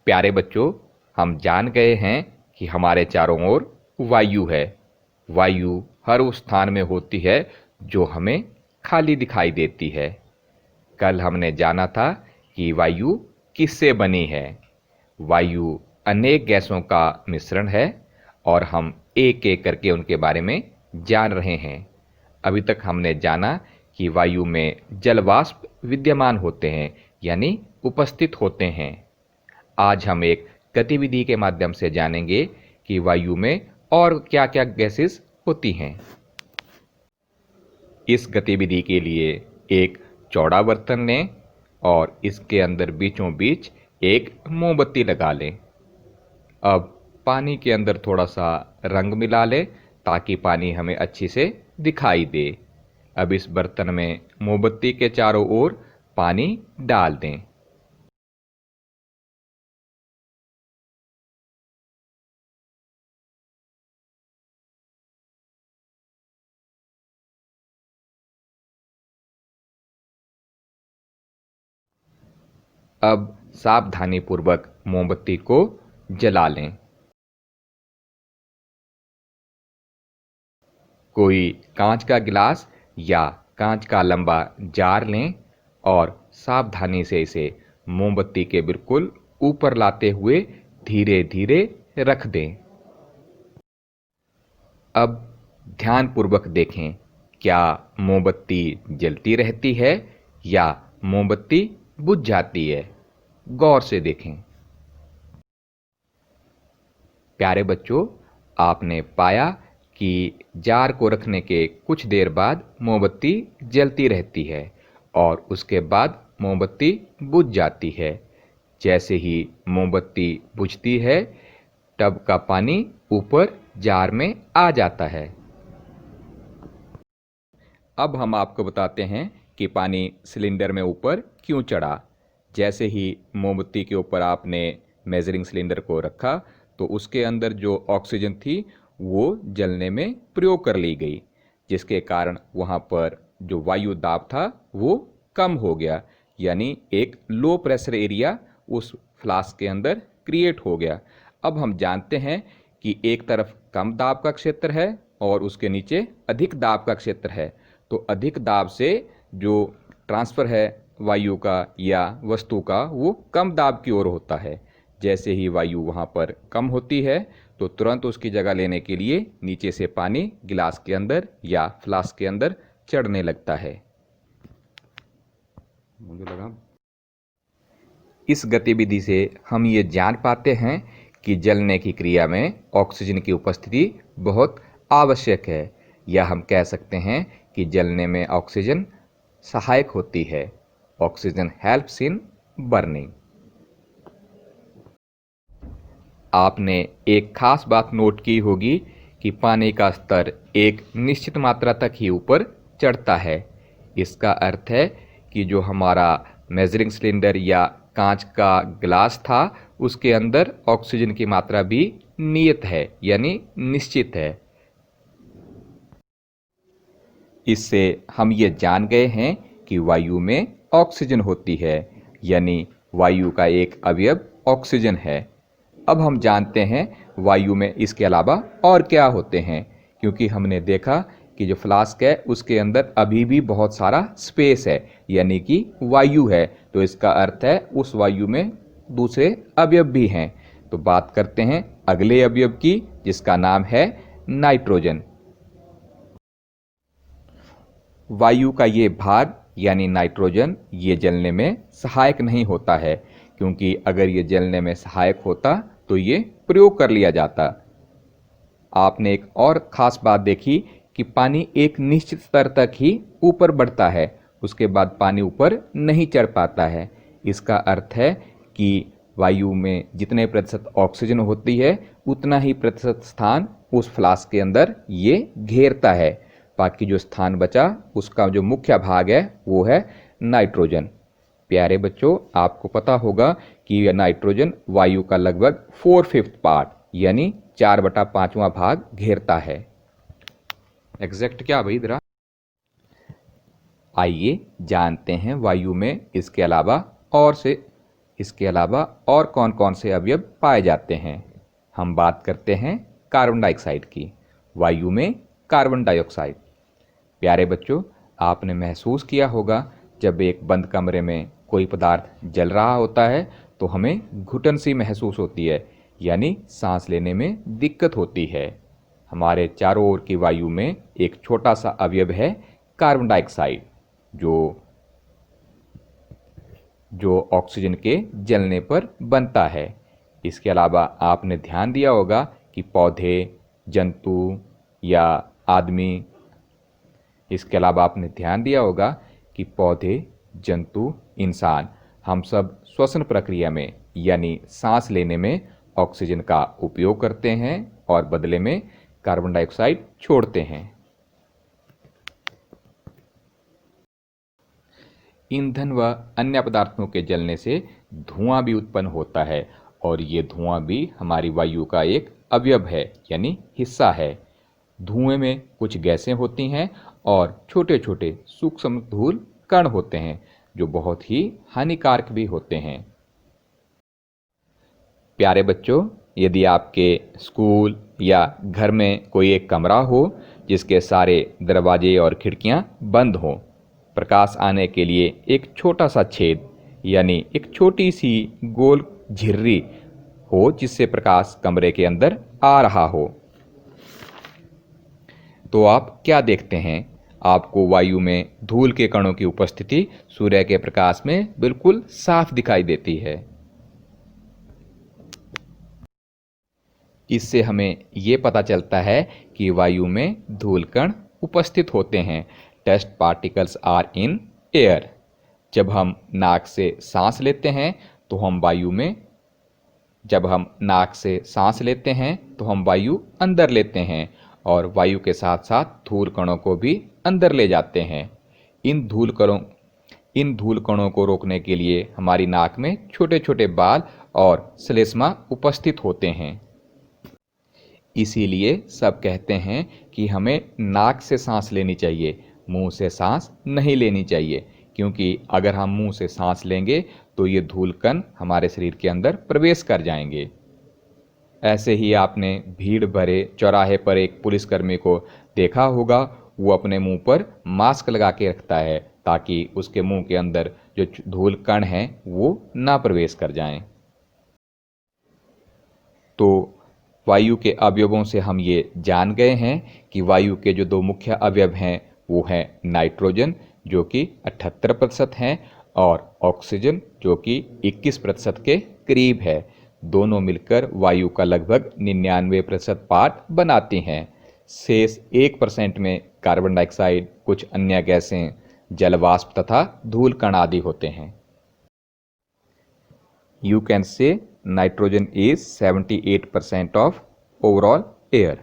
प्यारे बच्चों, हम जान गए हैं कि हमारे चारों ओर वायु है। वायु हर उस स्थान में होती है जो हमें खाली दिखाई देती है। कल हमने जाना था कि वायु किससे बनी है। वायु अनेक गैसों का मिश्रण है और हम एक एक करके उनके बारे में जान रहे हैं। अभी तक हमने जाना कि वायु में जल वाष्प विद्यमान होते हैं, यानी उपस्थित होते हैं। आज हम एक गतिविधि के माध्यम से जानेंगे कि वायु में और क्या क्या गैसेस होती हैं। इस गतिविधि के लिए एक चौड़ा बर्तन लें और इसके अंदर बीचों बीच एक मोमबत्ती लगा लें। अब पानी के अंदर थोड़ा सा रंग मिला लें ताकि पानी हमें अच्छी से दिखाई दे। अब इस बर्तन में मोमबत्ती के चारों ओर पानी डाल दें। अब सावधानीपूर्वक मोमबत्ती को जला लें। कोई कांच का गिलास या कांच का लंबा जार लें और सावधानी से इसे मोमबत्ती के बिल्कुल ऊपर लाते हुए धीरे धीरे रख दें। अब ध्यानपूर्वक देखें, क्या मोमबत्ती जलती रहती है या मोमबत्ती बुझ जाती है। गौर से देखें। प्यारे बच्चों, आपने पाया कि जार को रखने के कुछ देर बाद मोमबत्ती जलती रहती है और उसके बाद मोमबत्ती बुझ जाती है। जैसे ही मोमबत्ती बुझती है, टब का पानी ऊपर जार में आ जाता है। अब हम आपको बताते हैं कि पानी सिलेंडर में ऊपर क्यों चढ़ा। जैसे ही मोमबत्ती के ऊपर आपने मेजरिंग सिलेंडर को रखा तो उसके अंदर जो ऑक्सीजन थी वो जलने में प्रयोग कर ली गई, जिसके कारण वहाँ पर जो वायु दाब था वो कम हो गया, यानी एक लो प्रेशर एरिया उस फ्लास्क के अंदर क्रिएट हो गया। अब हम जानते हैं कि एक तरफ कम दाब का क्षेत्र है और उसके नीचे अधिक दाब का क्षेत्र है। तो अधिक दाब से जो ट्रांसफ़र है वायु का या वस्तु का वो कम दाब की ओर होता है। जैसे ही वायु वहाँ पर कम होती है तो तुरंत उसकी जगह लेने के लिए नीचे से पानी गिलास के अंदर या फ्लास्क के अंदर चढ़ने लगता है। मुझे लगा इस गतिविधि से हम ये जान पाते हैं कि जलने की क्रिया में ऑक्सीजन की उपस्थिति बहुत आवश्यक है, या हम कह सकते हैं कि जलने में ऑक्सीजन सहायक होती है। Oxygen helps in burning. आपने एक खास बात नोट की होगी कि पानी का स्तर एक निश्चित मात्रा तक ही ऊपर चढ़ता है। इसका अर्थ है कि जो हमारा मेजरिंग सिलेंडर या कांच का गिलास था उसके अंदर ऑक्सीजन की मात्रा भी नियत है, यानी निश्चित है। इससे हम ये जान गए हैं कि वायु में ऑक्सीजन होती है, यानी वायु का एक अवयव ऑक्सीजन है। अब हम जानते हैं वायु में इसके अलावा और क्या होते हैं, क्योंकि हमने देखा कि जो फ्लास्क है उसके अंदर अभी भी बहुत सारा स्पेस है, यानी कि वायु है। तो इसका अर्थ है उस वायु में दूसरे अवयव भी हैं। तो बात करते हैं अगले अवयव की, जिसका नाम है नाइट्रोजन। वायु का ये भाग यानी नाइट्रोजन ये जलने में सहायक नहीं होता है, क्योंकि अगर ये जलने में सहायक होता तो ये प्रयोग कर लिया जाता। आपने एक और ख़ास बात देखी कि पानी एक निश्चित स्तर तक ही ऊपर बढ़ता है, उसके बाद पानी ऊपर नहीं चढ़ पाता है। इसका अर्थ है कि वायु में जितने प्रतिशत ऑक्सीजन होती है उतना ही प्रतिशत स्थान उस फ्लास्क के अंदर ये घेरता है। बाकी जो स्थान बचा उसका जो मुख्य भाग है वो है नाइट्रोजन। प्यारे बच्चों, आपको पता होगा कि यह नाइट्रोजन वायु का लगभग 4/5 पार्ट यानी 4/5वां भाग घेरता है। एग्जैक्ट क्या भाई इधर? आइए जानते हैं वायु में इसके अलावा और से इसके अलावा और कौन कौन से अवयव पाए जाते हैं? हम बात करते हैं कार्बन डाइऑक्साइड की। वायु में कार्बन डाइऑक्साइड। प्यारे बच्चों, आपने महसूस किया होगा जब एक बंद कमरे में कोई पदार्थ जल रहा होता है तो हमें घुटन सी महसूस होती है, यानी सांस लेने में दिक्कत होती है। हमारे चारों ओर की वायु में एक छोटा सा अवयव है कार्बन डाइऑक्साइड, जो ऑक्सीजन के जलने पर बनता है। इसके अलावा आपने ध्यान दिया होगा कि पौधे, जंतु या आदमी इसके अलावा आपने ध्यान दिया होगा कि पौधे, जंतु, इंसान, हम सब श्वसन प्रक्रिया में यानी सांस लेने में ऑक्सीजन का उपयोग करते हैं और बदले में कार्बन डाइऑक्साइड छोड़ते हैं। ईंधन व अन्य पदार्थों के जलने से धुआं भी उत्पन्न होता है और ये धुआं भी हमारी वायु का एक अवयव है यानी हिस्सा है। धुएं में कुछ गैसें होती हैं और छोटे छोटे सूक्ष्म धूल कण होते हैं जो बहुत ही हानिकारक भी होते हैं। प्यारे बच्चों, यदि आपके स्कूल या घर में कोई एक कमरा हो जिसके सारे दरवाजे और खिड़कियां बंद हों, प्रकाश आने के लिए एक छोटा सा छेद यानी एक छोटी सी गोल झिर्री हो जिससे प्रकाश कमरे के अंदर आ रहा हो, तो आप क्या देखते हैं? आपको वायु में धूल के कणों की उपस्थिति सूर्य के प्रकाश में बिल्कुल साफ दिखाई देती है। इससे हमें ये पता चलता है कि वायु में धूल कण उपस्थित होते हैं। Dust particles are in air. जब हम नाक से सांस लेते हैं तो हम वायु अंदर लेते हैं और वायु के साथ साथ धूल कणों को भी अंदर ले जाते हैं। इन धूल कणों को रोकने के लिए हमारी नाक में छोटे छोटे बाल और श्लेष्मा उपस्थित होते हैं। इसीलिए सब कहते हैं कि हमें नाक से सांस लेनी चाहिए, मुंह से सांस नहीं लेनी चाहिए, क्योंकि अगर हम मुंह से सांस लेंगे तो ये धूल कण हमारे शरीर के अंदर प्रवेश कर जाएंगे। ऐसे ही आपने भीड़ भरे चौराहे पर एक पुलिसकर्मी को देखा होगा, वो अपने मुंह पर मास्क लगा के रखता है ताकि उसके मुंह के अंदर जो धूल कण हैं वो ना प्रवेश कर जाएं। तो वायु के अवयवों से हम ये जान गए हैं कि वायु के जो दो मुख्य अवयव हैं वो हैं नाइट्रोजन जो कि 78% हैं और ऑक्सीजन जो कि 21% के करीब है। दोनों मिलकर वायु का लगभग 99% पार्ट बनाती हैं। शेष 1% में कार्बन डाइऑक्साइड, कुछ अन्य गैसें, जलवाष्प तथा धूल कण आदि होते हैं। You can say nitrogen is 78% of overall air.